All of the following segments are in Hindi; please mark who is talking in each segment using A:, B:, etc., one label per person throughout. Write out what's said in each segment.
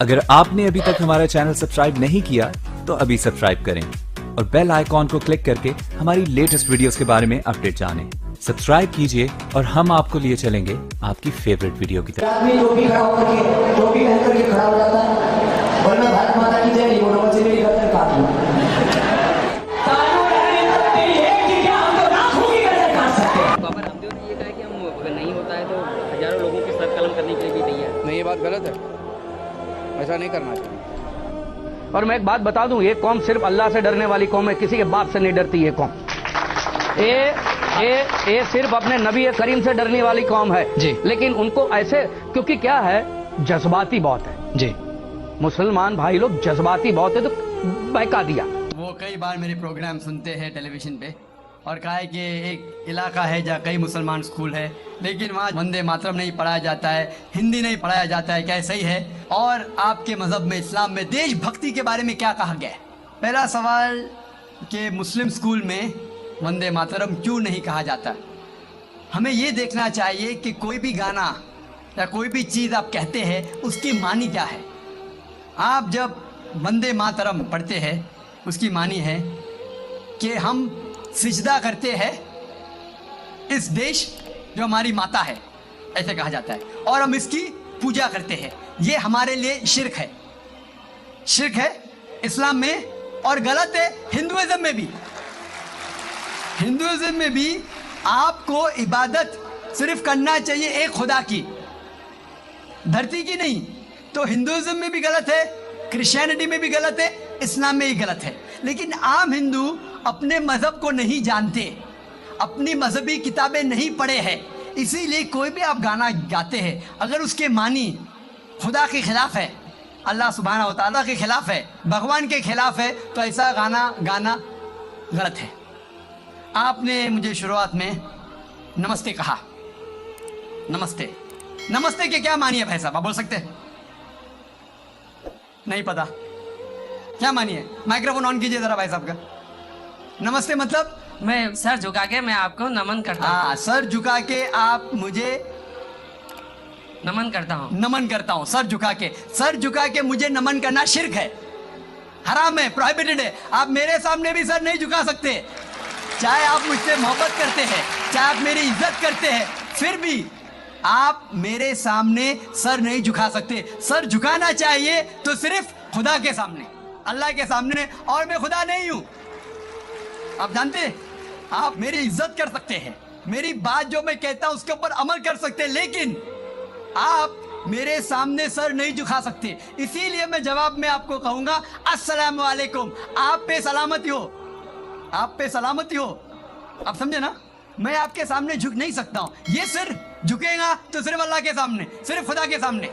A: अगर आपने अभी तक हमारा चैनल सब्सक्राइब नहीं किया तो अभी सब्सक्राइब करें और बेल आइकॉन को क्लिक करके हमारी लेटेस्ट वीडियोस के बारे में अपडेट जानें। सब्सक्राइब कीजिए और हम आपको लिए चलेंगे आपकी फेवरेट वीडियो की तरफ।
B: आदमी टोपी खड़ा होकर टोपी पहन करके खड़ा हो जाता है और मैं भारत माता की जय नहीं बोलूंगा, बच्चे मेरी गर्दन काट लूं।
C: बाबा रामदेव ने ये कहा कि हम अगर नहीं होता है तो हजारों लोगों के सर कलम करने के लिए भी तैयार।
D: नहीं, ये बात गलत है, ऐसा नहीं करना चाहिए।
E: और मैं एक बात बता दूं, ये कौम सिर्फ अल्लाह से डरने वाली कौम है, किसी के बाप से नहीं डरती ये कौम। ये सिर्फ अपने नबी करीम से डरने वाली कौम है जी। लेकिन उनको ऐसे, क्योंकि क्या है, जज्बाती बहुत है जी। मुसलमान भाई लोग जज्बाती बहुत है, तो बहका दिया।
F: वो कई बार मेरे प्रोग्राम सुनते हैं टेलीविजन पे और कहा है कि एक इलाका है जहाँ कई मुसलमान स्कूल है लेकिन वहाँ वंदे मातरम नहीं पढ़ाया जाता है, हिंदी नहीं पढ़ाया जाता है, क्या सही है? और आपके मज़हब में, इस्लाम में देशभक्ति के बारे में क्या कहा गया है? पहला सवाल कि मुस्लिम स्कूल में वंदे मातरम क्यों नहीं कहा जाता? हमें ये देखना चाहिए कि कोई भी गाना या कोई भी चीज़ आप कहते हैं उसकी मानी क्या है। आप जब वंदे मातरम पढ़ते हैं उसकी मानी है कि हम सिजदा करते हैं इस देश जो हमारी माता है, ऐसे कहा जाता है, और हम इसकी पूजा करते हैं। ये हमारे लिए शिर्क है, शिर्क है इस्लाम में और गलत है हिंदुइज्म में भी। हिंदुइज्म में भी आपको इबादत सिर्फ करना चाहिए एक खुदा की, धरती की नहीं। तो हिंदुइज्म में भी गलत है, क्रिश्चियनिटी में भी गलत है, इस्लाम में ही गलत है। लेकिन आम हिंदू अपने मज़हब को नहीं जानते, अपनी मजहबी किताबें नहीं पढ़े हैं, इसीलिए कोई भी आप गाना गाते हैं अगर उसके मानी खुदा के खिलाफ है, अल्लाह सुब्हानहू व तआला के खिलाफ है, भगवान के खिलाफ है, तो ऐसा गाना गाना गलत है। आपने मुझे शुरुआत में नमस्ते कहा, नमस्ते, नमस्ते के क्या मानी है भाई साहब, आप बोल सकते हैं? नहीं पता क्या मानी है? माइक्रोफोन ऑन कीजिए जरा भाई साहब का। नमस्ते मतलब
C: मैं सर झुका के मैं आपको नमन करता हूँ।
F: हाँ, सर झुका के आप मुझे
C: नमन करता हूँ,
F: नमन करता हूँ। सर झुका के, सर झुका के मुझे नमन करना शिर्क है, हराम है, प्रोहिबिटेड है। आप मेरे सामने भी सर नहीं झुका सकते, चाहे आप मुझसे मोहब्बत करते हैं, चाहे आप मेरी इज्जत करते हैं, फिर भी आप मेरे सामने सर नहीं झुका सकते। सर झुकाना चाहिए तो सिर्फ खुदा के सामने, अल्लाह के सामने, और मैं खुदा नहीं हूं। आप जानते, आप मेरी इज्जत कर सकते हैं, मेरी बात जो मैं कहता हूं उसके ऊपर अमल कर सकते हैं, लेकिन आप मेरे सामने सर नहीं झुका सकते। इसीलिए मैं जवाब में आपको कहूंगा अस्सलाम वालेकुम, आप पे सलामती हो, आप पे सलामती हो। आप समझे ना? मैं आपके सामने झुक नहीं सकता हूं। ये सिर झुकेगा तो सिर्फ अल्लाह के सामने, सिर्फ खुदा के सामने।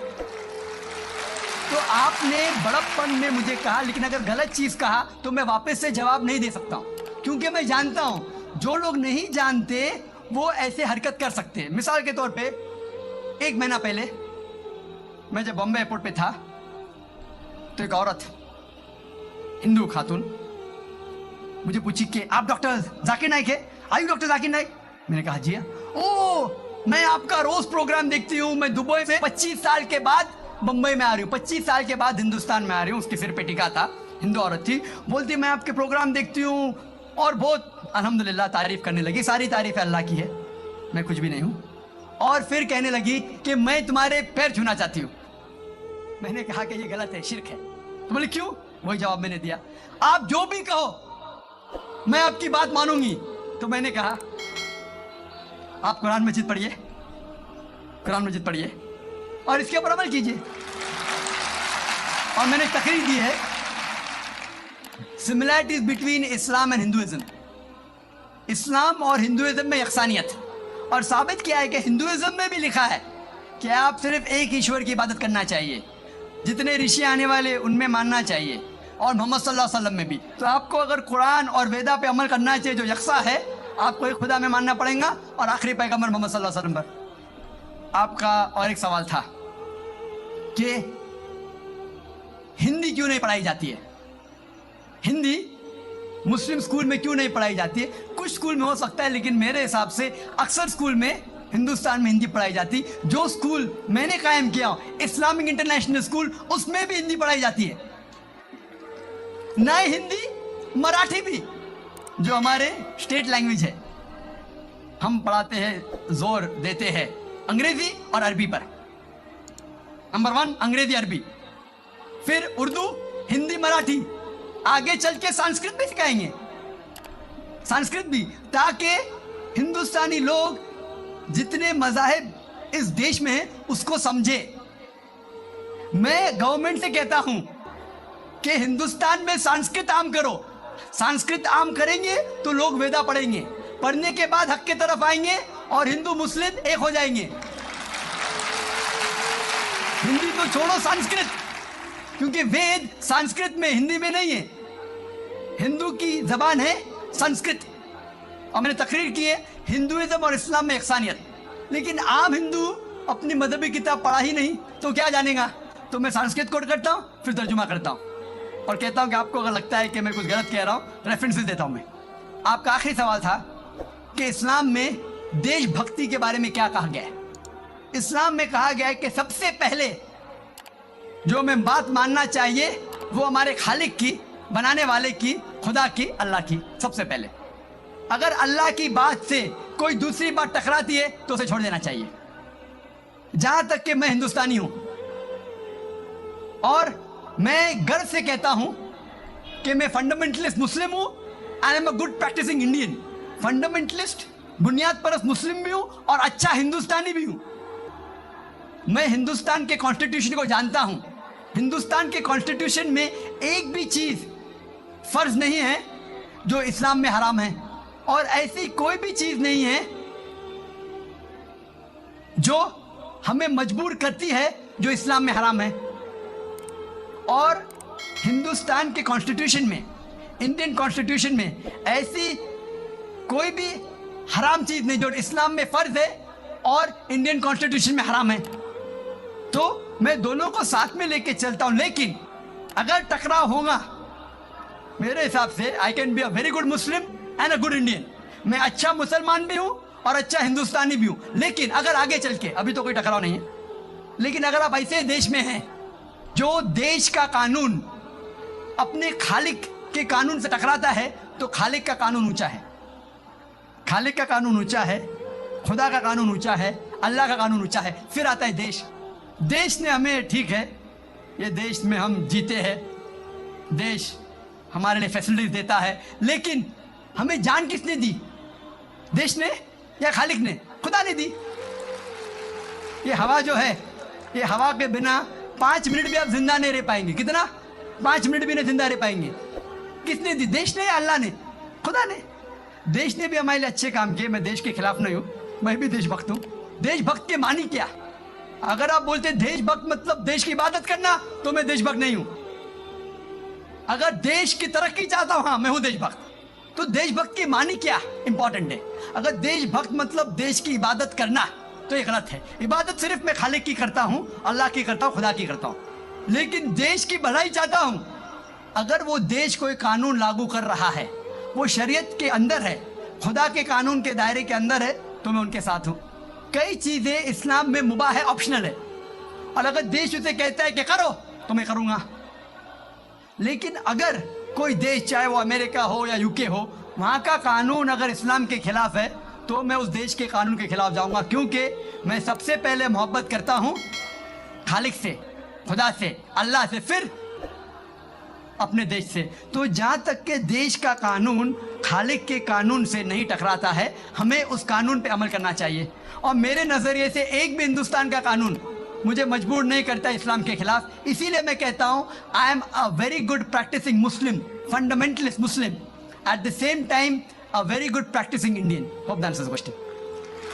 F: तो आपने बड़प्पन में मुझे कहा, लेकिन अगर गलत चीज कहा तो मैं वापस से जवाब नहीं दे सकता हूं, क्योंकि मैं जानता हूं जो लोग नहीं जानते वो ऐसे हरकत कर सकते हैं। मिसाल के तौर पे 1 महीना पहले मैं जब बॉम्बे एयरपोर्ट पे था तो एक औरत, हिंदू खातून, मुझे पूछी कि आप डॉक्टर जाकिर नाइक है? आयु डॉक्टर जाकिर नाइक? मैंने कहा जी हाँ। ओ, मैं आपका रोज प्रोग्राम देखती हूँ, मैं दुबई से 25 साल के बाद मुंबई में आ रही हूँ, 25 साल के बाद हिंदुस्तान में आ रही हूँ। उसके सिर पे टिका था, हिंदू औरत थी, बोलती मैं आपके प्रोग्राम देखती हूँ और बहुत अल्हम्दुलिल्लाह तारीफ करने लगी, सारी तारीफ अल्लाह की है, मैं कुछ भी नहीं हूँ। और फिर कहने लगी कि मैं तुम्हारे पैर छूना चाहती हूँ। मैंने कहा कि ये गलत है, शिर्क है। तो बोले क्यों? वही जवाब मैंने दिया, आप जो भी कहो मैं आपकी बात मानूंगी। तो मैंने कहा आप कुरान मजीद पढ़िए, कुरान मजीद पढ़िए और इसके ऊपर अमल कीजिए। और मैंने तकरीर दी है similarities between Islam and Hinduism, Islam और हिंदुइज्म में यकसानियत, और साबित किया है कि हिंदुइज्म में भी लिखा है कि आप सिर्फ एक ईश्वर की इबादत करना चाहिए, जितने ऋषि आने वाले उनमें मानना चाहिए, और मोहम्मद सल्लल्लाहु अलैहि वसल्लम में भी। तो आपको अगर कुरान और वेदा पे अमल करना चाहिए जो यकसा है, आपको एक खुदा में मानना पड़ेगा और आखिरी पैगंबर मोहम्मद सल्लल्लाहु अलैहि वसल्लम पर। आपका और एक सवाल था कि हिंदी क्यों नहीं पढ़ाई जाती है, हिंदी मुस्लिम स्कूल में क्यों नहीं पढ़ाई जाती है? कुछ स्कूल में हो सकता है, लेकिन मेरे हिसाब से अक्सर स्कूल में हिंदुस्तान में हिंदी पढ़ाई जाती। जो स्कूल मैंने कायम किया इस्लामिक इंटरनेशनल स्कूल, उसमें भी हिंदी पढ़ाई जाती है। नए हिंदी मराठी भी, जो हमारे स्टेट लैंग्वेज है, हम पढ़ाते हैं, जोर देते हैं अंग्रेजी और अरबी पर। नंबर 1 अंग्रेजी अरबी, फिर उर्दू, हिंदी, मराठी, आगे चल के संस्कृत भी सिखाएंगे, संस्कृत भी, ताकि हिंदुस्तानी लोग जितने मज़ाहिब इस देश में हैं उसको समझे। मैं गवर्नमेंट से कहता हूं कि हिंदुस्तान में संस्कृत आम करो। संस्कृत आम करेंगे तो लोग वेदा पढ़ेंगे, पढ़ने के बाद हक के तरफ आएंगे और हिंदू मुस्लिम एक हो जाएंगे। हिंदी तो छोड़ो, संस्कृत, क्योंकि वेद संस्कृत में, हिंदी में नहीं है। हिंदू की जबान है संस्कृत, और मैंने तकरीर की है हिंदुइज्म और इस्लाम में यकसानियत। लेकिन आम हिंदू अपनी मजहबी किताब पढ़ा ही नहीं तो क्या जानेगा। तो मैं संस्कृत कोट करता हूँ, फिर तर्जुमा करता हूँ और कहता हूँ कि आपको अगर लगता है कि मैं कुछ गलत कह रहा हूँ, रेफरेंसेस देता हूँ मैं। आपका आखिरी सवाल था कि इस्लाम में देशभक्ति के बारे में क्या कहा गया है। इस्लाम में कहा गया है कि सबसे पहले जो हमें बात मानना चाहिए वो हमारे खालिक की, बनाने वाले की, खुदा की, अल्लाह की। सबसे पहले अगर अल्लाह की बात से कोई दूसरी बात टकराती है तो उसे छोड़ देना चाहिए। जहां तक कि मैं हिंदुस्तानी हूं और मैं गर्व से कहता हूं कि मैं फंडामेंटलिस्ट मुस्लिम हूं, I am a good practicing Indian. Fundamentalist, बुनियाद परस्त मुस्लिम भी हूं और अच्छा हिंदुस्तानी भी हूं। मैं हिंदुस्तान के कॉन्स्टिट्यूशन को जानता हूं। हिंदुस्तान के कॉन्स्टिट्यूशन में एक भी चीज फर्ज नहीं है जो इस्लाम में हराम है, और ऐसी कोई भी चीज नहीं है जो हमें मजबूर करती है जो इस्लाम में हराम है। और हिंदुस्तान के कॉन्स्टिट्यूशन में, इंडियन कॉन्स्टिट्यूशन में ऐसी कोई भी हराम चीज नहीं जो इस्लाम में फर्ज है और इंडियन कॉन्स्टिट्यूशन में हराम है। तो मैं दोनों को साथ में लेके चलता हूं। लेकिन अगर टकराव होगा, मेरे हिसाब से I can be a very good Muslim and a good Indian. मैं अच्छा मुसलमान भी हूं और अच्छा हिंदुस्तानी भी हूं। लेकिन अगर आगे चल के, अभी तो कोई टकराव नहीं है, लेकिन अगर आप ऐसे देश में हैं जो देश का कानून अपने खालिक के कानून से टकराता है, तो खालिक का कानून ऊंचा है, खालिक का कानून ऊंचा है, खुदा का कानून ऊंचा है, अल्लाह का कानून ऊंचा है। फिर आता है देश। देश ने हमें, ठीक है, ये देश में हम जीते हैं, देश हमारे लिए फैसिलिटीज देता है, लेकिन हमें जान किसने दी? देश ने या खालिक ने? खुदा ने दी। ये हवा जो है, ये हवा के बिना 5 मिनट भी आप जिंदा नहीं रह पाएंगे। कितना? 5 मिनट भी नहीं जिंदा रह पाएंगे। किसने दी? देश ने या अल्लाह ने? खुदा ने। देश ने भी हमारे लिए अच्छे काम किए। मैं देश के खिलाफ नहीं हूं, मैं भी देशभक्त हूं। देशभक्त के मानी क्या? अगर आप बोलते देशभक्त मतलब देश की इबादत करना, तो मैं देशभक्त नहीं हूं। अगर देश की तरक्की चाहता हूं, हाँ मैं हूं देशभक्त। तो देशभक्त की मानी क्या इंपॉर्टेंट है। अगर देशभक्त मतलब देश की इबादत करना, तो ये गलत है। इबादत सिर्फ मैं खालिक की करता हूं, अल्लाह की करता हूं, खुदा की करता हूं। लेकिन देश की भलाई चाहता हूं। अगर वो देश कोई कानून लागू कर रहा है, वो शरीयत के अंदर है, खुदा के कानून के दायरे के अंदर है, तो मैं उनके साथ हूं। कई चीजें इस्लाम में मुबाह है, ऑप्शनल है, और अगर देश उसे कहता है कि करो, तो मैं करूंगा। लेकिन अगर कोई देश, चाहे वो अमेरिका हो या यूके हो, वहाँ का कानून अगर इस्लाम के खिलाफ है, तो मैं उस देश के कानून के खिलाफ जाऊँगा। क्योंकि मैं सबसे पहले मोहब्बत करता हूँ खालिक से, खुदा से, अल्लाह से, फिर अपने देश से। तो जहाँ तक के देश का कानून खालिक के कानून से नहीं टकराता है, हमें उस कानून पे अमल करना चाहिए। और मेरे नज़रिए से एक भी हिंदुस्तान का कानून मुझे मजबूर नहीं करता इस्लाम के खिलाफ। इसीलिए मैं कहता हूँ I am a very good practicing Muslim, fundamentalist Muslim, at the same time a very good practicing Indian. Hope that answers the question.